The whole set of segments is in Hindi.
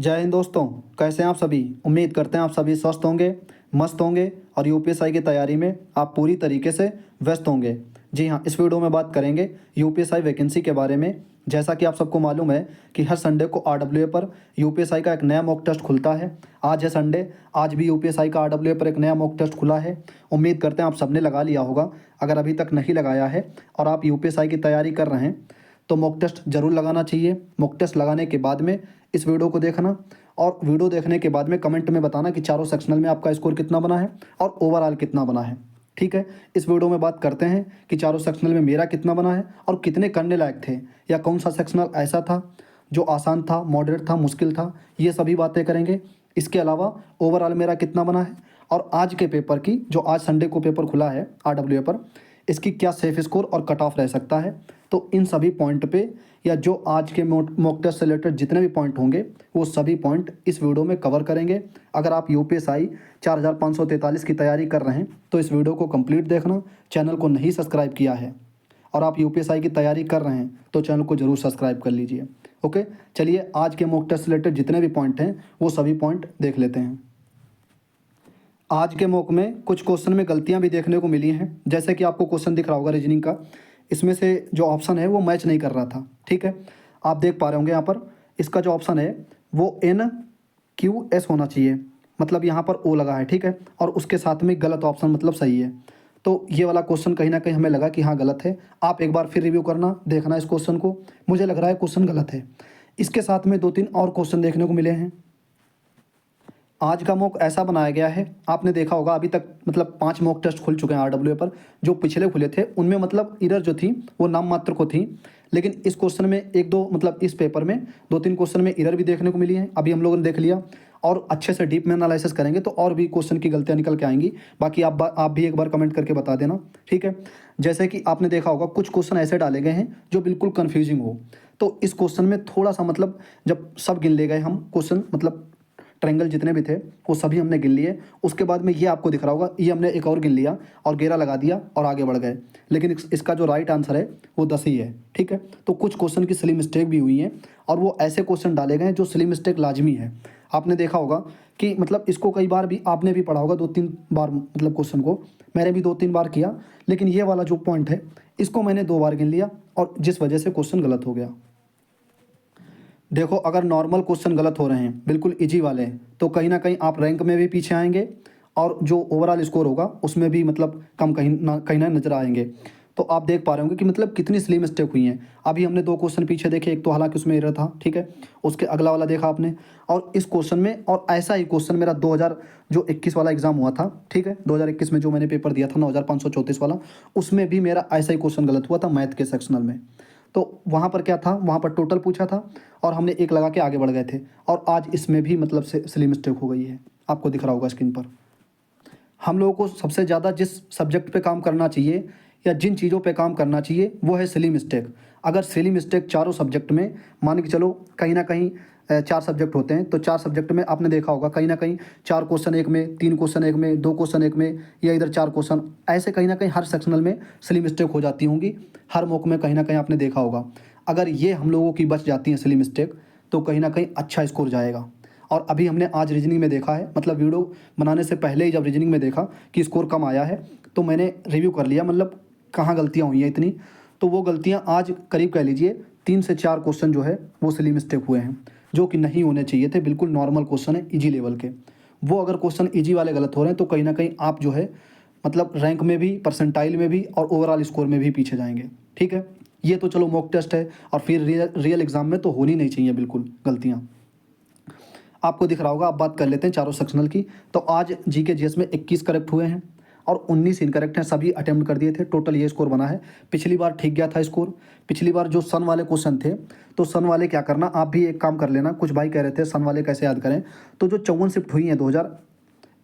जय हिंद दोस्तों। कैसे हैं आप सभी। उम्मीद करते हैं आप सभी स्वस्थ होंगे, मस्त होंगे और यूपीएसआई की तैयारी में आप पूरी तरीके से व्यस्त होंगे। जी हाँ, इस वीडियो में बात करेंगे यूपीएसआई वैकेंसी के बारे में। जैसा कि आप सबको मालूम है कि हर संडे को आरडब्ल्यूए पर यूपीएसआई का एक नया मॉक टेस्ट खुलता है। आज है संडे, आज भी यूपीएसआई का आरडब्ल्यूए पर एक नया मॉक टेस्ट खुला है। उम्मीद करते हैं आप सबने लगा लिया होगा। अगर अभी तक नहीं लगाया है और आप यूपीएसआई की तैयारी कर रहे हैं तो मॉक टेस्ट ज़रूर लगाना चाहिए। मॉक टेस्ट लगाने के बाद में इस वीडियो को देखना और वीडियो देखने के बाद में कमेंट में बताना कि चारों सेक्शनल में आपका स्कोर कितना बना है और ओवरऑल कितना बना है। ठीक है, इस वीडियो में बात करते हैं कि चारों सेक्शनल में मेरा कितना बना है और कितने करने लायक थे, या कौन सा सेक्शनल ऐसा था जो आसान था, मॉडरेट था, मुश्किल था, ये सभी बातें करेंगे। इसके अलावा ओवरऑल मेरा कितना बना है और आज के पेपर की, जो आज संडे को पेपर खुला है आरडब्ल्यूए पर, इसकी क्या सेफ स्कोर और कट ऑफ रह सकता है। तो इन सभी पॉइंट पे, या जो आज के मॉक टेस्ट से रिलेटेड जितने भी पॉइंट होंगे वो सभी पॉइंट इस वीडियो में कवर करेंगे। अगर आप यूपीएसआई 4543 की तैयारी कर रहे हैं तो इस वीडियो को कंप्लीट देखना। चैनल को नहीं सब्सक्राइब किया है और आप यूपीएसआई की तैयारी कर रहे हैं तो चैनल को जरूर सब्सक्राइब कर लीजिए। ओके, चलिए आज के मॉक टेस्ट से रिलेटेड जितने भी पॉइंट हैं वो सभी पॉइंट देख लेते हैं। आज के मॉक में कुछ क्वेश्चन में गलतियां भी देखने को मिली हैं। जैसे कि आपको क्वेश्चन दिख रहा होगा रीजनिंग का, इसमें से जो ऑप्शन है वो मैच नहीं कर रहा था। ठीक है, आप देख पा रहे होंगे यहाँ पर इसका जो ऑप्शन है वो NQS होना चाहिए, मतलब यहाँ पर O लगा है। ठीक है, और उसके साथ में गलत ऑप्शन मतलब सही है। तो ये वाला क्वेश्चन कहीं ना कहीं हमें लगा कि हाँ गलत है। आप एक बार फिर रिव्यू करना, देखना इस क्वेश्चन को। मुझे लग रहा है क्वेश्चन गलत है। इसके साथ में 2-3 और क्वेश्चन देखने को मिले हैं। आज का मॉक ऐसा बनाया गया है, आपने देखा होगा अभी तक मतलब 5 मॉक टेस्ट खुल चुके हैं आरडब्ल्यूए पर। जो पिछले खुले थे उनमें मतलब इरर जो थी वो नाम मात्र को थी, लेकिन इस क्वेश्चन में एक दो मतलब इस पेपर में 2-3 क्वेश्चन में इरर भी देखने को मिली है। अभी हम लोगों ने देख लिया और अच्छे से डीप में एनालिसिस करेंगे तो और भी क्वेश्चन की गलतियां निकल के आएंगी। बाकी आप भी एक बार कमेंट करके बता देना। ठीक है, जैसे कि आपने देखा होगा कुछ क्वेश्चन ऐसे डाले गए हैं जो बिल्कुल कन्फ्यूजिंग हो। तो इस क्वेश्चन में थोड़ा सा मतलब जब सब गिन ले गए हम क्वेश्चन, मतलब ट्रायंगल जितने भी थे वो सभी हमने गिन लिए। उसके बाद में ये आपको दिख रहा होगा, ये हमने एक और गिन लिया और घेरा लगा दिया और आगे बढ़ गए। लेकिन इसका जो राइट आंसर है वो 10 ही है। ठीक है, तो कुछ क्वेश्चन की सिली मिस्टेक भी हुई है और वो ऐसे क्वेश्चन डाले गए हैं जो सिली मिस्टेक लाजमी है। आपने देखा होगा कि मतलब इसको कई बार भी आपने भी पढ़ा होगा, 2-3 बार मतलब क्वेश्चन को मैंने भी 2-3 बार किया, लेकिन ये वाला जो पॉइंट है इसको मैंने 2 बार गिन लिया और जिस वजह से क्वेश्चन गलत हो गया। देखो, अगर नॉर्मल क्वेश्चन गलत हो रहे हैं, बिल्कुल इजी वाले, तो कहीं ना कहीं आप रैंक में भी पीछे आएंगे और जो ओवरऑल स्कोर होगा उसमें भी मतलब कम कहीं ना नजर आएंगे। तो आप देख पा रहे होंगे कि मतलब कितनी सिली मिस्टेक हुई हैं। अभी हमने 2 क्वेश्चन पीछे देखे, एक तो हालांकि उसमें एरर था। ठीक है, उसके अगला वाला देखा आपने, और इस क्वेश्चन में, और ऐसा ही क्वेश्चन मेरा 2021 वाला एग्जाम हुआ था। ठीक है, 2021 में जो मैंने पेपर दिया था 9534 वाला, उसमें भी मेरा ऐसा ही क्वेश्चन गलत हुआ था मैथ के सेक्शनल में। तो वहाँ पर क्या था, वहाँ पर टोटल पूछा था और हमने एक लगा के आगे बढ़ गए थे। और आज इसमें भी मतलब से सिली मिस्टेक हो गई है, आपको दिख रहा होगा स्क्रीन पर। हम लोगों को सबसे ज़्यादा जिस सब्जेक्ट पे काम करना चाहिए या जिन चीज़ों पे काम करना चाहिए वो है सिली मिस्टेक। अगर सिली मिस्टेक चारों सब्जेक्ट में, मान के चलो कहीं ना कहीं 4 सब्जेक्ट होते हैं तो 4 सब्जेक्ट में आपने देखा होगा कहीं ना कहीं 4 क्वेश्चन एक में, 3 क्वेश्चन एक में, 2 क्वेश्चन एक में, या इधर 4 क्वेश्चन, ऐसे कहीं ना कहीं हर सेक्शनल में सिली मिस्टेक हो जाती होंगी। हर मॉक में कहीं ना कहीं आपने देखा होगा। अगर ये हम लोगों की बच जाती हैं सिली मिस्टेक तो कहीं ना कहीं अच्छा स्कोर जाएगा। और अभी हमने आज रीजनिंग में देखा है, मतलब वीडियो बनाने से पहले ही जब रीजनिंग में देखा कि स्कोर कम आया है तो मैंने रिव्यू कर लिया, मतलब कहाँ गलतियाँ हुई हैं इतनी। तो वो गलतियाँ आज करीब कह लीजिए 3 से 4 क्वेश्चन जो है वो सिली मिस्टेक हुए हैं, जो कि नहीं होने चाहिए थे। बिल्कुल नॉर्मल क्वेश्चन है, ईजी लेवल के। वो अगर क्वेश्चन ईजी वाले गलत हो रहे हैं तो कहीं ना कहीं आप जो है मतलब रैंक में भी, परसेंटाइल में भी और ओवरऑल स्कोर में भी पीछे जाएंगे। ठीक है, ये तो चलो मॉक टेस्ट है और फिर रियल एग्जाम में तो होनी नहीं चाहिए बिल्कुल गलतियाँ। आपको दिख रहा होगा, आप बात कर लेते हैं चारों सेक्शनल की। तो आज जीके जीएस में 21 करेक्ट हुए हैं और 19 इनकरेक्ट हैं, सभी अटेम्प्ट कर दिए थे। टोटल ये स्कोर बना है। पिछली बार ठीक गया था स्कोर। पिछली बार जो सन वाले क्वेश्चन थे, तो सन वाले क्या करना, आप भी एक काम कर लेना। कुछ भाई कह रहे थे सन वाले कैसे याद करें, तो जो 54 शिफ्ट हुई हैं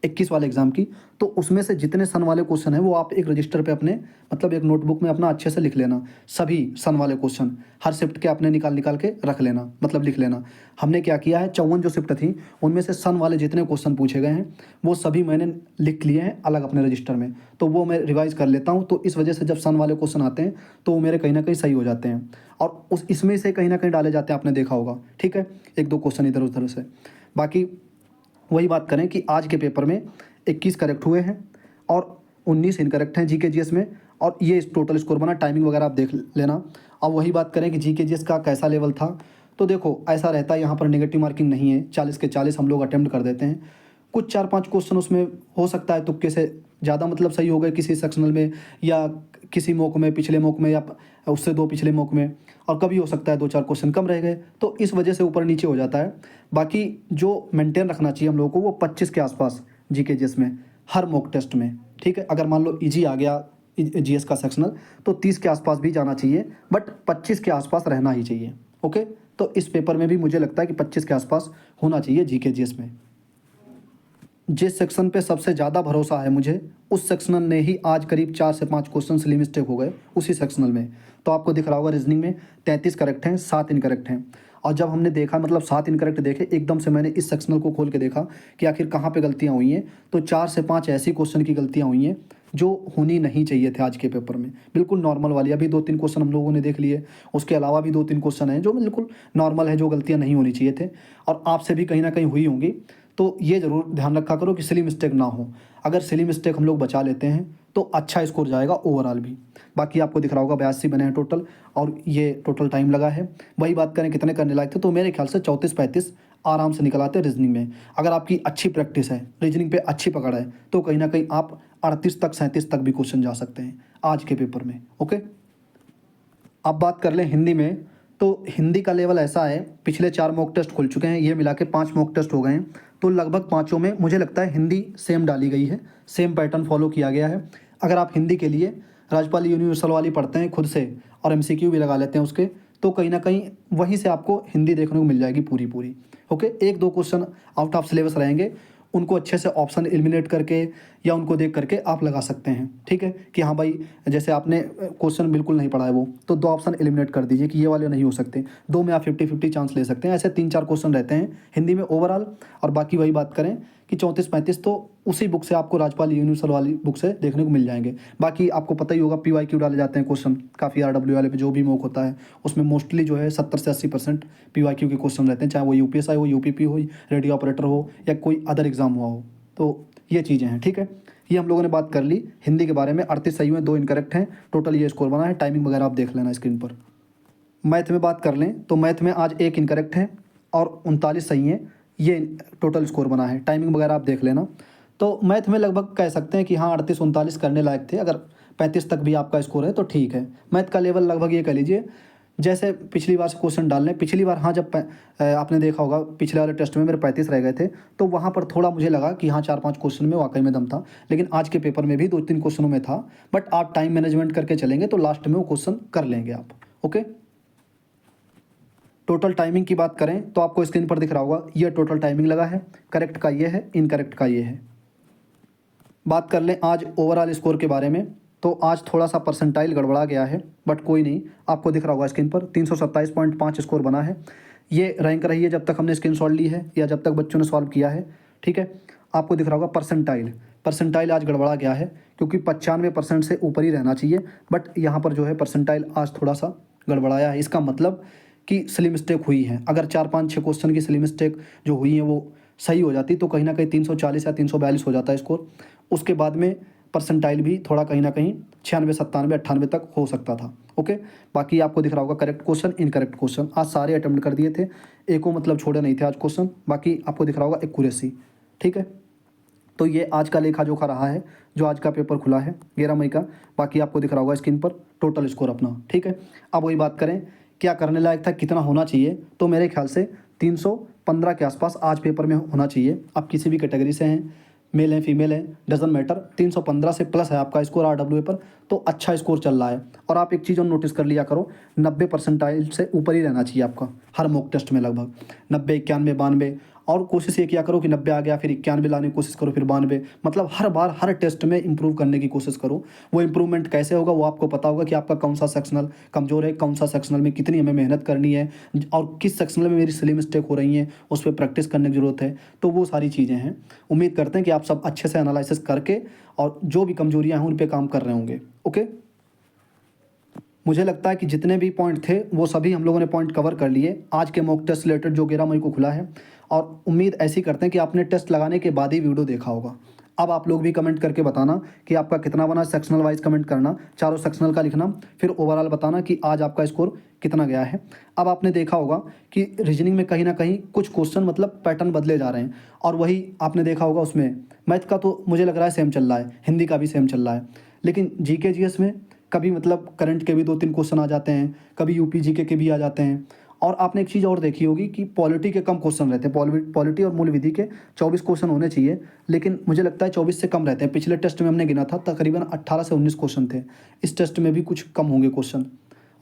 21 वाले एग्ज़ाम की, तो उसमें से जितने सन वाले क्वेश्चन हैं वो आप एक रजिस्टर पे अपने मतलब एक नोटबुक में अपना अच्छे से लिख लेना। सभी सन वाले क्वेश्चन हर शिफ्ट के आपने निकाल निकाल के रख लेना, मतलब लिख लेना। हमने क्या किया है, 54 जो शिफ्ट थी उनमें से सन वाले जितने क्वेश्चन पूछे गए हैं वो सभी मैंने लिख लिए हैं अलग अपने रजिस्टर में, तो वो मैं रिवाइज़ कर लेता हूँ। तो इस वजह से जब सन वाले क्वेश्चन आते हैं तो वो मेरे कहीं ना कहीं सही हो जाते हैं, और उस इसमें से कहीं ना कहीं डाले जाते हैं, आपने देखा होगा। ठीक है, एक दो क्वेश्चन इधर उधर से। बाकी वही बात करें कि आज के पेपर में 21 करेक्ट हुए हैं और 19 इनकरेक्ट हैं जीके जीएस में, और ये टोटल स्कोर बना। टाइमिंग वगैरह आप देख लेना। अब वही बात करें कि जीके जीएस का कैसा लेवल था, तो देखो ऐसा रहता है यहाँ पर नेगेटिव मार्किंग नहीं है, 40 के 40 हम लोग अटेम्प्ट कर देते हैं। कुछ 4-5 क्वेश्चन उसमें हो सकता है तुक्के से ज़्यादा मतलब सही हो गए किसी सेक्शनल में, या किसी मॉक में, पिछले मॉक में, या उससे 2 पिछले मॉक में, और कभी हो सकता है 2-4 क्वेश्चन कम रह गए, तो इस वजह से ऊपर नीचे हो जाता है। बाकी जो मेंटेन रखना चाहिए हम लोगों को वो 25 के आसपास जीके जीएस में हर मॉक टेस्ट में। ठीक है, अगर मान लो इजी आ गया जीएस का सेक्शनल तो 30 के आसपास भी जाना चाहिए, बट 25 के आसपास रहना ही चाहिए। ओके, तो इस पेपर में भी मुझे लगता है कि 25 के आसपास होना चाहिए जीके जीएस में। जिस सेक्शन पे सबसे ज़्यादा भरोसा है मुझे, उस सेक्शनल ने ही आज करीब 4 से 5 क्वेश्चन सिली मिस्टेक हो गए उसी सेक्शनल में। तो आपको दिख रहा होगा रीजनिंग में 33 करेक्ट हैं, 7 इनकरेक्ट हैं। और जब हमने देखा मतलब 7 इनकरेक्ट देखे, एकदम से मैंने इस सेक्शनल को खोल के देखा कि आखिर कहाँ पे गलतियाँ हुई हैं, तो 4 से 5 ऐसी क्वेश्चन की गलतियाँ हुई हैं जो होनी नहीं चाहिए थे आज के पेपर में, बिल्कुल नॉर्मल वाली। अभी 2-3 क्वेश्चन हम लोगों ने देख लिए, उसके अलावा भी 2-3 क्वेश्चन हैं जो बिल्कुल नॉर्मल है, जो गलतियाँ नहीं होनी चाहिए थे, और आपसे भी कहीं ना कहीं हुई होंगी। तो ये ज़रूर ध्यान रखा करो कि सिली मिस्टेक ना हो। अगर सिली मिस्टेक हम लोग बचा लेते हैं तो अच्छा स्कोर जाएगा ओवरऑल भी। बाकी आपको दिख रहा होगा 82 बने हैं टोटल, और ये टोटल टाइम लगा है। वही बात करें कितने करने लायक थे, तो मेरे ख्याल से 34-35 आराम से निकल आते रीजनिंग में। अगर आपकी अच्छी प्रैक्टिस है, रीजनिंग पे अच्छी पकड़ है, तो कहीं ना कहीं आप 38 तक 37 तक भी क्वेश्चन जा सकते हैं आज के पेपर में। ओके, अब बात कर लें हिंदी में, तो हिंदी का लेवल ऐसा है, पिछले 4 मॉक टेस्ट खुल चुके हैं, ये मिला के 5 मॉक टेस्ट हो गए हैं, तो लगभग पाँचों में मुझे लगता है हिंदी सेम डाली गई है, सेम पैटर्न फॉलो किया गया है। अगर आप हिंदी के लिए राजपाल यूनिवर्सल वाली पढ़ते हैं खुद से और एमसीक्यू भी लगा लेते हैं उसके, तो कहीं ना कहीं वहीं से आपको हिंदी देखने को मिल जाएगी पूरी पूरी। Okay, 1-2 question out of syllabus रहेंगे, उनको अच्छे से ऑप्शन एलिमिनेट करके या उनको देख करके आप लगा सकते हैं। ठीक है, कि हाँ भाई जैसे आपने क्वेश्चन बिल्कुल नहीं पढ़ा है वो, तो 2 ऑप्शन एलिमिनेट कर दीजिए कि ये वाले नहीं हो सकते, 2 में आप 50-50 चांस ले सकते हैं। ऐसे 3-4 क्वेश्चन रहते हैं हिंदी में ओवरऑल। और बाकी वही बात करें कि 34-35 तो उसी बुक से आपको राजपाल यूनिवर्सल वाली बुक से देखने को मिल जाएंगे। बाकी आपको पता ही होगा PYQ डाले जाते हैं क्वेश्चन काफ़ी, RW वाले पे जो भी मॉक होता है उसमें मोस्टली जो है 70 से 80% PYQ के क्वेश्चन रहते हैं, चाहे वो UPSI हो, UPP हो, रेडियो ऑपरेटर हो, या कोई अदर एग्जाम हुआ हो। तो ये चीज़ें हैं। ठीक है, ये हम लोगों ने बात कर ली हिंदी के बारे में। 38 सही हुए, 2 इनकरेक्ट हैं, टोटल ये स्कोर बना है। टाइमिंग वगैरह आप देख लेना स्क्रीन पर। मैथ में बात कर लें तो मैथ में आज 1 इनकरेक्ट है और 39 सही हैं, ये टोटल स्कोर बना है। टाइमिंग वगैरह आप देख लेना। तो मैथ में लगभग कह सकते हैं कि हाँ 38-39 करने लायक थे, अगर 35 तक भी आपका स्कोर है तो ठीक है। मैथ का लेवल लगभग ये कह लीजिए जैसे पिछली बार से क्वेश्चन डाल लें। पिछली बार हाँ जब आपने देखा होगा पिछले वाले टेस्ट में मेरे 35 रह गए थे, तो वहाँ पर थोड़ा मुझे लगा कि हाँ 4-5 क्वेश्चन में वाकई में दम था, लेकिन आज के पेपर में भी 2-3 क्वेश्चनों में था। बट आप टाइम मैनेजमेंट करके चलेंगे तो लास्ट में वो क्वेश्चन कर लेंगे आप। ओके, टोटल टाइमिंग की बात करें तो आपको स्क्रीन पर दिख रहा होगा, ये टोटल टाइमिंग लगा है। करेक्ट का ये है, इनकरेक्ट का ये है। बात कर लें आज ओवरऑल स्कोर के बारे में, तो आज थोड़ा सा परसेंटाइल गड़बड़ा गया है, बट कोई नहीं, आपको दिख रहा होगा स्क्रीन पर 327.5 स्कोर बना है। ये रैंक रही है जब तक हमने स्क्रीनशॉट ली है या जब तक बच्चों ने सॉल्व किया है। ठीक है, आपको दिख रहा होगा परसेंटाइल आज गड़बड़ा गया है, क्योंकि 95% से ऊपर ही रहना चाहिए, बट यहाँ पर जो है परसेंटाइल आज थोड़ा सा गड़बड़ाया है। इसका मतलब कि सिली मिस्टेक हुई है। अगर 4-5-6 क्वेश्चन की सिली मिस्टेक जो हुई है वो सही हो जाती तो कहीं ना कहीं 340 या 342 हो जाता है स्कोर। उसके बाद में परसेंटाइल भी थोड़ा कहीं ना कहीं 96, 97, 98 तक हो सकता था। ओके, बाकी आपको दिख रहा होगा करेक्ट क्वेश्चन, इनकरेक्ट क्वेश्चन आज सारे अटेम्प्ट कर दिए थे, एको मतलब छोड़े नहीं थे आज क्वेश्चन। बाकी आपको दिख रहा होगा एक्यूरेसी। ठीक है, तो ये आज का लेखा जोखा रहा है जो आज का पेपर खुला है 11 मई का। बाकी आपको दिख रहा होगा स्क्रीन पर टोटल स्कोर अपना। ठीक है, अब वही बात करें क्या करने लायक था, कितना होना चाहिए, तो मेरे ख्याल से 315 के आसपास आज पेपर में होना चाहिए। आप किसी भी कैटेगरी से हैं, मेल हैं फीमेल हैं, डजन मैटर, 315 से प्लस है आपका स्कोर RWA पर, तो अच्छा स्कोर चल रहा है। और आप एक चीज़ और नोटिस कर लिया करो, 90 परसेंटाइल से ऊपर ही रहना चाहिए आपका हर मॉक टेस्ट में, लगभग 90, 91, 92। और कोशिश ये किया करो कि 90 आ गया फिर 91 लाने की कोशिश करो, फिर 92, मतलब हर बार हर टेस्ट में इंप्रूव करने की कोशिश करो। वो इंप्रूवमेंट कैसे होगा वो आपको पता होगा कि आपका कौन सा सेक्शनल कमज़ोर है, कौन सा सेक्शनल में कितनी हमें मेहनत करनी है, और किस सेक्शनल में मेरी सिली मिस्टेक हो रही हैं उस पर प्रैक्टिस करने की ज़रूरत है। तो वो सारी चीज़ें हैं। उम्मीद करते हैं कि आप सब अच्छे से एनालिसिस करके और जो भी कमजोरियां हैं उन पे काम कर रहे होंगे। ओके, मुझे लगता है कि जितने भी पॉइंट थे वो सभी हम लोगों ने पॉइंट कवर कर लिए आज के मॉक टेस्ट रिलेटेड जो 11 मई को खुला है। और उम्मीद ऐसी करते हैं कि आपने टेस्ट लगाने के बाद ही वीडियो देखा होगा। अब आप लोग भी कमेंट करके बताना कि आपका कितना बना, सेक्शनल वाइज कमेंट करना, चारों सेक्शनल का लिखना, फिर ओवरऑल बताना कि आज आपका स्कोर कितना गया है। अब आपने देखा होगा कि रीजनिंग में कहीं ना कहीं कुछ क्वेश्चन मतलब पैटर्न बदले जा रहे हैं, और वही आपने देखा होगा उसमें मैथ का तो मुझे लग रहा है सेम चल रहा है, हिंदी का भी सेम चल रहा है, लेकिन जीके जीएस में कभी मतलब करंट के भी 2-3 क्वेश्चन आ जाते हैं, कभी यूपी जीके के भी आ जाते हैं। और आपने एक चीज़ और देखी होगी कि पॉलिटी के कम क्वेश्चन रहते हैं, पॉलिटी और मूल विधि के 24 क्वेश्चन होने चाहिए, लेकिन मुझे लगता है 24 से कम रहते हैं। पिछले टेस्ट में हमने गिना था तकरीबन 18 से 19 क्वेश्चन थे, इस टेस्ट में भी कुछ कम होंगे क्वेश्चन।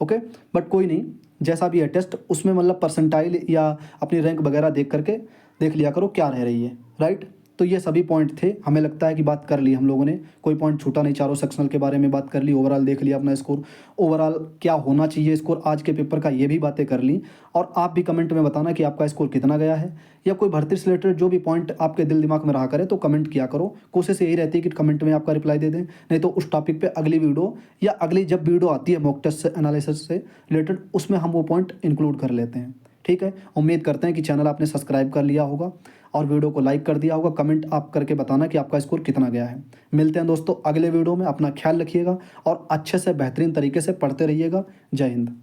ओके, बट कोई नहीं, जैसा भी है टेस्ट उसमें मतलब परसेंटाइल या अपनी रैंक वगैरह देख करके देख लिया करो क्या रह रही है, राइट। तो ये सभी पॉइंट थे, हमें लगता है कि बात कर ली हम लोगों ने, कोई पॉइंट छूटा नहीं, चारों सेक्शनल के बारे में बात कर ली, ओवरऑल देख लिया अपना स्कोर, ओवरऑल क्या होना चाहिए स्कोर आज के पेपर का, ये भी बातें कर ली। और आप भी कमेंट में बताना कि आपका स्कोर कितना गया है, या कोई भर्ती से रिलेटेड जो भी पॉइंट आपके दिल दिमाग में रहा करे तो कमेंट किया करो। कोशिश यही रहती है कि कमेंट में आपका रिप्लाई दे दें, नहीं तो उस टॉपिक पे अगली वीडियो या अगली जब वीडियो आती है मॉक टेस्ट से एनालिसिस से रिलेटेड उसमें हम वो पॉइंट इंक्लूड कर लेते हैं। ठीक है, उम्मीद करते हैं कि चैनल आपने सब्सक्राइब कर लिया होगा और वीडियो को लाइक कर दिया होगा। कमेंट आप करके बताना कि आपका स्कोर कितना गया है। मिलते हैं दोस्तों अगले वीडियो में, अपना ख्याल रखिएगा और अच्छे से बेहतरीन तरीके से पढ़ते रहिएगा। जय हिंद।